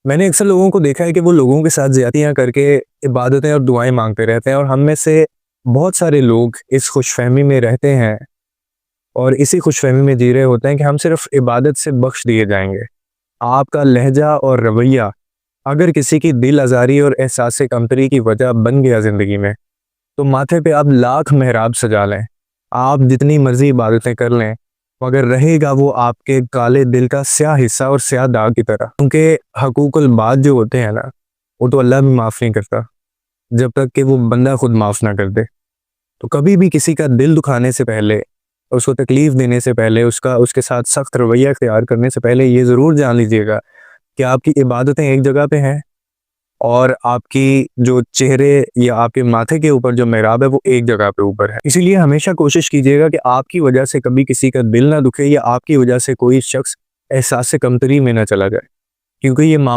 میں نے اکثر لوگوں کو دیکھا ہے کہ وہ لوگوں کے ساتھ زیادتیاں کر کے عبادتیں اور دعائیں مانگتے رہتے ہیں، اور ہم میں سے بہت سارے لوگ اس خوش فہمی میں رہتے ہیں اور اسی خوش فہمی میں جی رہے ہوتے ہیں کہ ہم صرف عبادت سے بخش دیے جائیں گے۔ آپ کا لہجہ اور رویہ اگر کسی کی دل آزاری اور احساس کمتری کی وجہ بن گیا زندگی میں، تو ماتھے پہ آپ لاکھ محراب سجا لیں، آپ جتنی مرضی عبادتیں کر لیں، مگر رہے گا وہ آپ کے کالے دل کا سیاہ حصہ اور سیاہ داغ کی طرح، کیونکہ حقوق الباد جو ہوتے ہیں نا، وہ تو اللہ بھی معاف نہیں کرتا جب تک کہ وہ بندہ خود معاف نہ کر دے۔ تو کبھی بھی کسی کا دل دکھانے سے پہلے، اس کو تکلیف دینے سے پہلے، اس کے ساتھ سخت رویہ اختیار کرنے سے پہلے یہ ضرور جان لیجئے گا کہ آپ کی عبادتیں ایک جگہ پہ ہیں اور آپ کی جو چہرے یا آپ کے ماتھے کے اوپر جو محراب ہے وہ ایک جگہ پہ اوپر ہے۔ اسی لیے ہمیشہ کوشش کیجیے گا کہ آپ کی وجہ سے کبھی کسی کا دل نہ دکھے، یا آپ کی وجہ سے کوئی شخص احساس کمتری میں نہ چلا جائے، کیونکہ یہ